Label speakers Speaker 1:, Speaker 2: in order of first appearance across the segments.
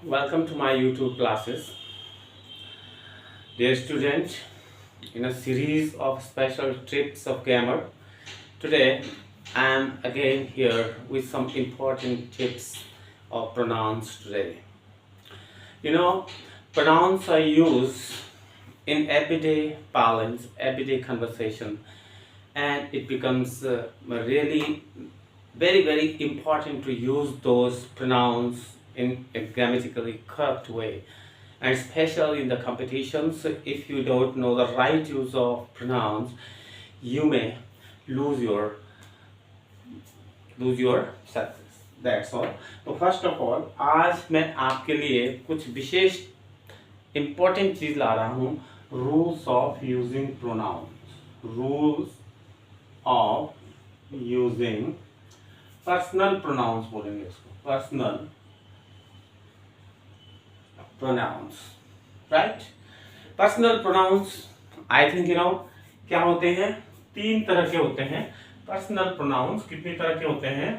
Speaker 1: Welcome to my YouTube classes. Dear students, in a series of special trips of grammar, today I am again here with some important tips of pronouns today. You know, pronouns are used in everyday parlance, everyday conversation, and it becomes really very important to use those pronouns in a grammatically correct way, and especially in the competitions. If you don't know the right use of pronouns, you may lose your success. That's all. तो first of all आज मैं आपके लिए कुछ विशेष important चीज ला रहा हूँ. Rules of using pronouns. Rules of using personal pronouns बोलेंगे इसको. Personal pronouns. Right. Personal pronouns I think क्या होते हैं. तीन तरह के होते हैं पर्सनल प्रोनाउंस. कितनी तरह के होते हैं.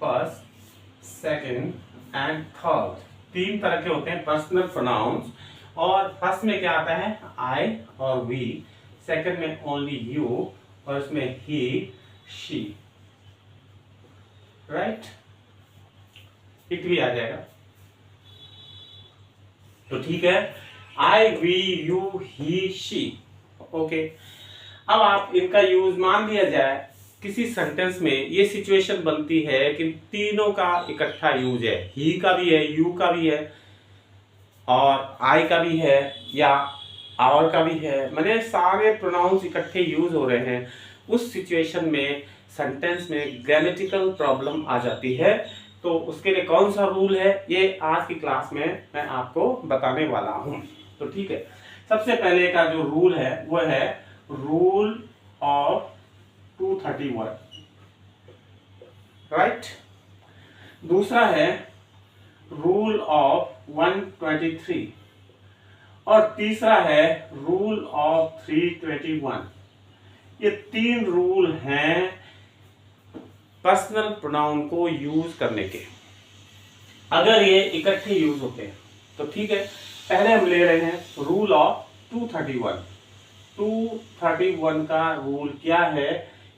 Speaker 1: First, second and third. तीन तरह के होते हैं पर्सनल प्रोनाउंस. और फर्स्ट में क्या आता है आई और वी. सेकंड में ओनली यू और इसमें ही शी. राइट. इट भी आ जाएगा तो ठीक है. I we you he she. Okay. अब आप इनका यूज मान लिया जाए किसी सेंटेंस में. ये सिचुएशन बनती है कि तीनों का इकट्ठा यूज है. ही का भी है, यू का भी है और आई का भी है या आवर का भी है. मैंने सारे प्रोनाउंस इकट्ठे यूज हो रहे हैं. उस सिचुएशन में सेंटेंस में ग्रामेटिकल प्रॉब्लम आ जाती है. तो उसके लिए कौन सा रूल है ये आज की क्लास में मैं आपको बताने वाला हूं. तो ठीक है. सबसे पहले का जो रूल है वो है रूल ऑफ 231. राइट. दूसरा है रूल ऑफ 123 और तीसरा है रूल ऑफ 321. ये तीन रूल हैं पर्सनल प्रोनाउन को यूज करने के. अगर ये इकट्ठे यूज होते हैं तो ठीक है. पहले हम ले रहे हैं रूल ऑफ 231. 231 का रूल क्या है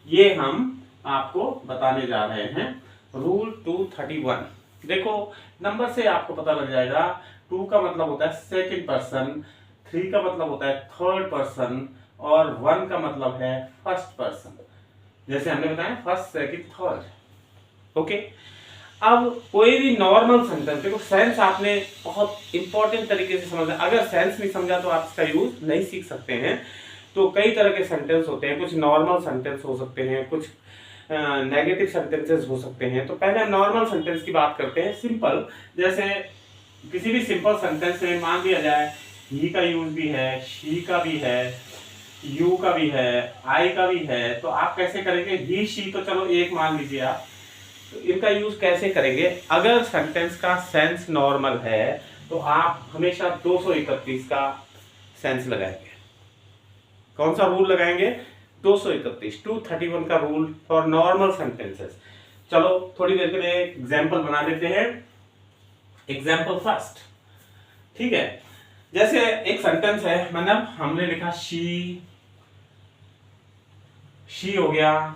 Speaker 1: ये हम आपको बताने जा रहे हैं. रूल 231. देखो नंबर से आपको पता लग जाएगा. 2 का मतलब होता है सेकंड पर्सन, 3 का मतलब होता है थर्ड पर्सन और 1 का मतलब है फर्स्ट पर्सन. जैसे हमने बताया फर्स्ट, सेकंड, थर्ड. ओके. अब कोई भी नॉर्मल सेंटेंस, देखो सेंस आपने बहुत इंपॉर्टेंट तरीके से समझना. अगर सेंस नहीं समझा तो आप इसका यूज नहीं सीख सकते हैं. तो कई तरह के सेंटेंस होते हैं. कुछ नॉर्मल सेंटेंस हो सकते हैं, कुछ नेगेटिव सेंटेंसेस हो सकते हैं. तो पहले हम नॉर्मल सेंटेंस की बात करते हैं. सिंपल. जैसे किसी भी सिंपल सेंटेंस में मान लिया जाए ही का यूज भी है, शी का भी है, यू का भी है, आई का भी है. तो आप कैसे करेंगे. ही शी तो चलो एक मान लीजिए आप. तो इनका यूज कैसे करेंगे. अगर सेंटेंस का सेंस नॉर्मल है तो आप हमेशा 231 का सेंस लगाएंगे. कौन सा रूल लगाएंगे. 231. 231 का रूल फॉर नॉर्मल सेंटेंसेस. चलो थोड़ी देर के लिए एग्जाम्पल बना लेते हैं. Example first. ठीक है. जैसे एक सेंटेंस है, मतलब हमने लिखा शी हो गया,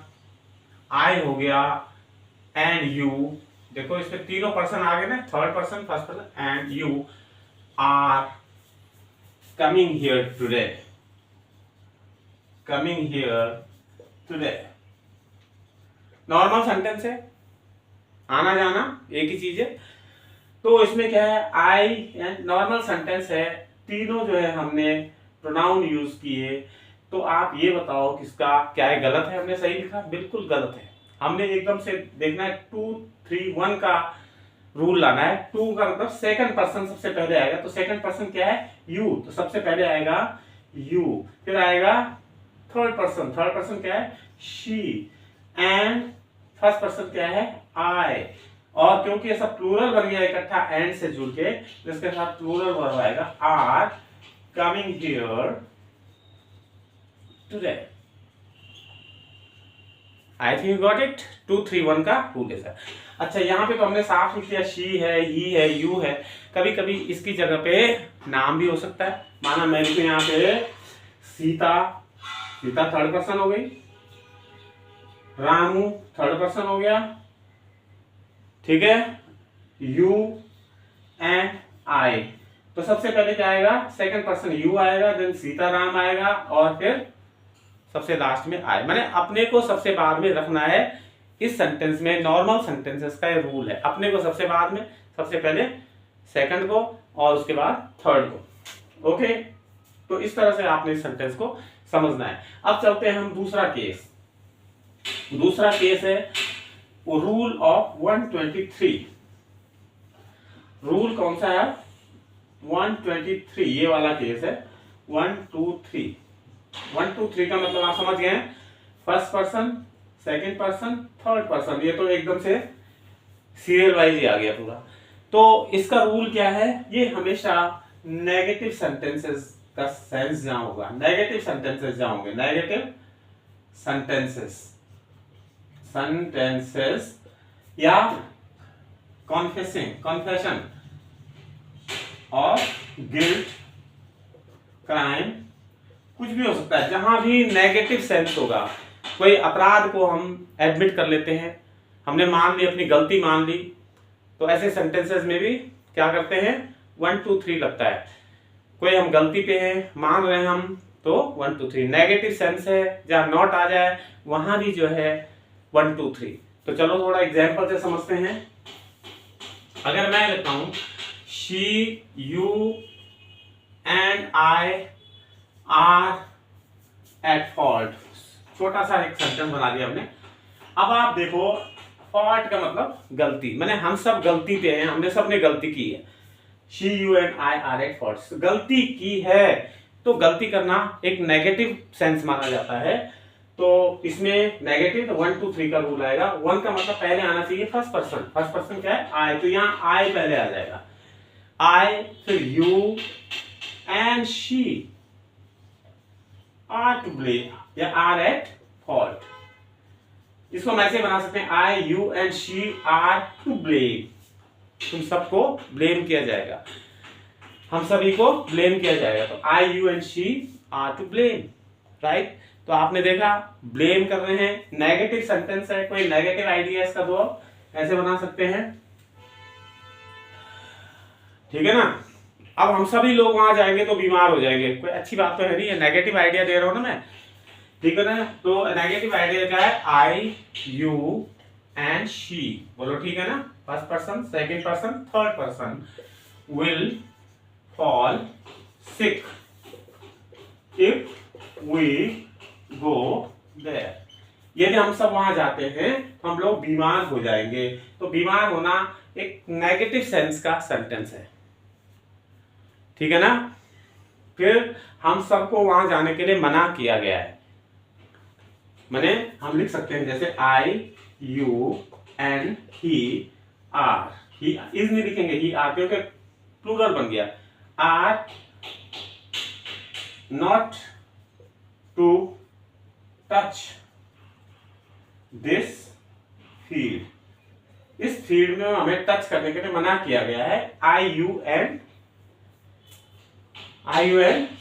Speaker 1: आई हो गया एंड यू. देखो इसमें तीनों पर्सन आ गए ना. Third person, first person and you are coming here today. Coming here today. Normal sentence है, आना जाना एक ही चीज है. तो इसमें क्या है आई एंड नॉर्मल सेंटेंस है. तीनों जो है हमने प्रोनाउन यूज किए. तो आप ये बताओ किसका क्या है. गलत है. हमने सही लिखा. बिल्कुल गलत है. हमने एकदम से देखना है. 231 का रूल लाना है. 2 का मतलब सेकंड पर्सन सबसे पहले आएगा. तो सेकंड पर्सन क्या है यू. तो सबसे पहले आएगा यू. फिर आएगा थर्ड पर्सन. थर्ड पर्सन क्या है शी. एंड फर्स्ट पर्सन क्या है आई. और क्योंकि ये सब प्लूरल बन गया इकट्ठा एंड से जुड़ के, इसके साथ प्लूरल वर्ब आएगा. Are coming here today. I think got it. 2 3 1 का रूल है सर। अच्छा यहाँ पे तो हमने साफ लिख दिया, शी है, ही है, यू है। कभी कभी इसकी जगह पे नाम भी हो सकता है। माना मैं लिखूं यहाँ पे सीता, सीता थर्ड पर्सन हो गई, रामू थर्ड पर्सन हो गया, ठीक है, यू एंड आई। तो सबसे पहले क्या आएगा, सेकंड पर्सन यू आएगा, देन सीताराम आएगा, और फिर सबसे लास्ट में आई। मैंने अपने को सबसे बाद में रखना है इस सेंटेंस में। नॉर्मल सेंटेंसेस का ये रूल है, अपने को सबसे बाद में, सबसे पहले सेकंड को और उसके बाद थर्ड को। ओके, तो इस तरह से आपने इस सेंटेंस को समझना है। अब चलते हैं हम दूसरा केस। दूसरा केस है रूल ऑफ 123। रूल कौन सा है, 123, ये वाला केस है 1 2 3। 1 2 3 का मतलब आप समझ गए हैं, first person, second person, third person. ये तो एकदम से सीरियल वाइज ही आ गया पूरा। तो इसका रूल क्या है, ये हमेशा नेगेटिव सेंटेंसेस का सेंस जहां होगा, नेगेटिव सेंटेंसेस जहां होंगे, नेगेटिव सेंटेंसेस, सेंटेंसेस या कॉन्फेशन और गिल्ट, क्राइम, कुछ भी हो सकता है। जहां भी नेगेटिव सेंस होगा, कोई अपराध को हम एडमिट कर लेते हैं, हमने मान ली, अपनी गलती मान ली, तो ऐसे सेंटेंसेस में भी क्या करते हैं, 1 2 3 लगता है। कोई हम गलती पे हैं, मान रहे हैं हम, तो 1 2 3। नेगेटिव सेंस है, जहां नॉट आ जाए वहां भी जो है 1 2 3। तो चलो थोड़ा एग्जाम्पल से समझते हैं। अगर मैं लिखता हूं she, you and I R at fault, छोटा सा एक सेंटेंस बना दिया हमने। अब आप देखो, फॉल्ट का मतलब गलती, मैंने हम सब गलती पे हैं, हमने सबने गलती की है। She, you and I R at fault, गलती की है, तो गलती करना एक नेगेटिव सेंस माना जाता है। तो इसमें नेगेटिव, तो 1 2 3 का रूल आएगा। 1 का मतलब पहले आना चाहिए फर्स्ट पर्सन। फर्स्ट पर्सन क्या है, आई, तो यहाँ आई पहले आ जाएगा। आई, फिर you and she are to blame या आर एट फॉल्ट। इसको हम ऐसे बना सकते हैं, I, you and she are to blame. तुम सबको ब्लेम किया जाएगा, हम सभी को ब्लेम किया जाएगा। तो I, you and she are to blame, right. तो आपने देखा, ब्लेम कर रहे हैं, नेगेटिव सेंटेंस है, कोई नेगेटिव आइडिया इसका दो ऐसे बना सकते हैं, ठीक है ना। अब हम सभी लोग वहां जाएंगे तो बीमार हो जाएंगे, कोई अच्छी बात तो है नहीं है, नेगेटिव आइडिया दे रहा हूं ना मैं, ठीक है ना। तो नेगेटिव आइडिया क्या है, आई, यू एंड शी, बोलो ठीक है ना। First person, second person, third person will fall sick if we go there. यदि हम सब वहां जाते हैं हम लोग बीमार हो जाएंगे। तो बीमार होना एक नेगेटिव सेंस का सेंटेंस है, ठीक है ना। फिर हम सबको वहां जाने के लिए मना किया गया है, माने हम लिख सकते हैं जैसे I, you and he are. He is नहीं लिखेंगे, ही आर, क्योंकि प्लूरल बन गया। Are not to touch this field, इस फील्ड में हमें टच करने के लिए मना किया गया है। आई, यू एंड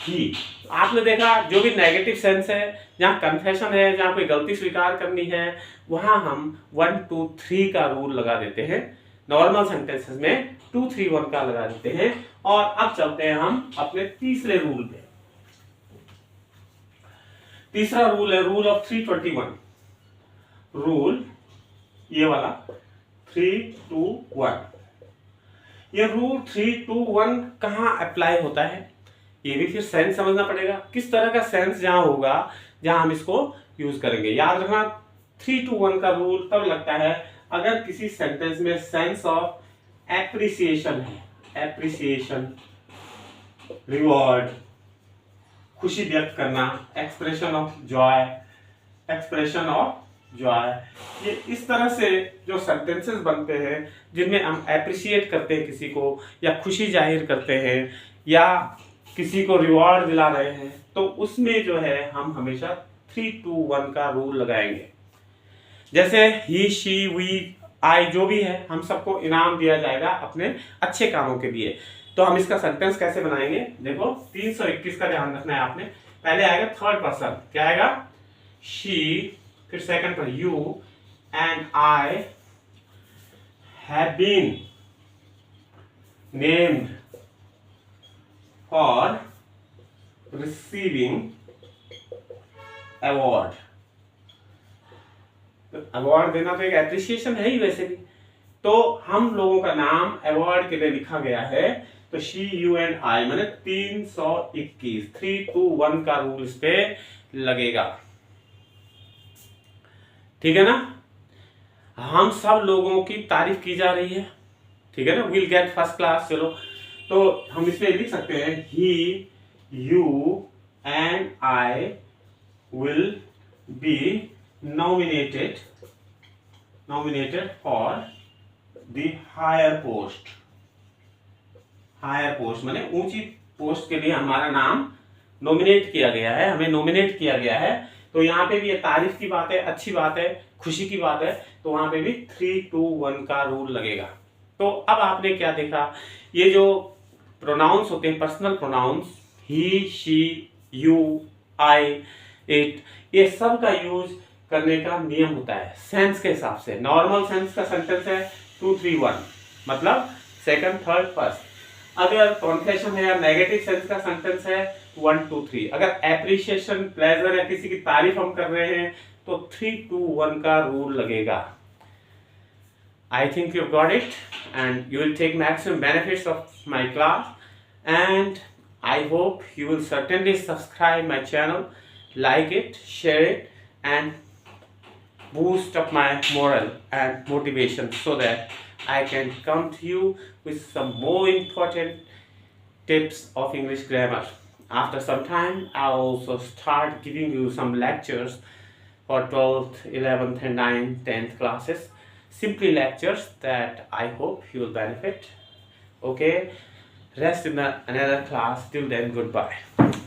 Speaker 1: ही। आपने देखा, जो भी नेगेटिव सेंस है, जहां कन्फेशन है, जहां कोई गलती स्वीकार करनी है, वहां हम 1 2 3 का रूल लगा देते हैं। नॉर्मल सेंटेंसेस में 2 3 1 का लगा देते हैं। और अब चलते हैं हम अपने तीसरे रूल पे। तीसरा रूल है रूल ऑफ 321। रूल ये वाला 3 2 1। ये रूल 3 2 1 कहां अप्लाई होता है, ये भी फिर सेंस समझना पड़ेगा। किस तरह का सेंस जहां होगा जहां हम इसको यूज करेंगे। याद रखना, 3 2 1 का रूल तब लगता है अगर किसी सेंटेंस में सेंस ऑफ एप्रिसिएशन है, एप्रिसिएशन, रिवॉर्ड, खुशी व्यक्त करना, expression of Joy, expression of Joy. ये इस तरह से जो सेंटेंसेस बनते हैं जिनमें हम एप्रिशिएट करते हैं किसी को, या खुशी जाहिर करते हैं, या किसी को रिवॉर्ड दिला रहे हैं, तो उसमें जो है हम हमेशा 3 2 1 का रूल लगाएंगे। जैसे ही, शी, वी, आई जो भी है, हम सबको इनाम दिया जाएगा अपने अच्छे कामों के लिए। तो हम इसका सेंटेंस कैसे बनाएंगे, देखो 321 का ध्यान रखना है आपने। पहले आएगा थर्ड पर्सन, क्या आएगा, शी, फिर सेकंड पर you and I have been named for receiving award. Award देना तो एक एप्रिसिएशन है ही वैसे भी, तो हम लोगों का नाम अवार्ड के लिए लिखा गया है। तो शी, यू एंड आई, मैंने 321, 321 का रूल इस पे लगेगा, ठीक है ना। हम सब लोगों की तारीफ की जा रही है, ठीक है ना, विल गेट फर्स्ट क्लास। चलो तो हम इसमें लिख सकते हैं he, you and I will be nominated for the higher post माने ऊंची पोस्ट के लिए हमारा नाम नॉमिनेट किया गया है, हमें नॉमिनेट किया गया है। तो यहाँ पे भी ये तारीफ की बात है, अच्छी बात है, खुशी की बात है, तो वहां पे भी 321 का रूल लगेगा। तो अब आपने क्या देखा, ये जो प्रोनाउंस होते हैं, personal pronouns, he, she, you, I, it, ये सब का यूज करने का नियम होता है सेंस के हिसाब से। नॉर्मल सेंस का सेंटेंस है 231, मतलब सेकंड, थर्ड, फर्स्ट। अगर कॉन्फेशन है या नेगेटिव सेंस का सेंटेंस है 1, 2, 3। अगर एप्रिशिएशन, प्लेजर या किसी की तारीफ हम कर रहे हैं तो 321 का रूल लगेगा। I think you got it and you will take maximum benefits of my class, and I hope you will certainly subscribe my channel, like it, share it, and boost up my morale and motivation so that I can come to you with some more important tips of English grammar. After some time, I'll also start giving you some lectures for 12th, 11th and 9th, 10th classes. Simply lectures that I hope you will benefit. Okay, rest in another class. Till then, goodbye.